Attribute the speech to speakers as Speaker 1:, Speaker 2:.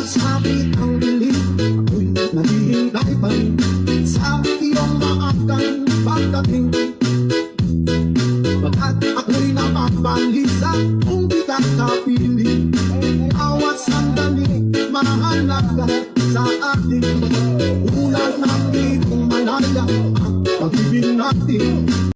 Speaker 1: Sabit ang dilim, ako'y naghihintay pa rin sa iyong maagang pagdating. Pagkat ako'y napapanlisa kung di ka kapiling. Bawat sandali mahalaga sa atin. Ulan ng iyong malaya ang pag-ibig natin.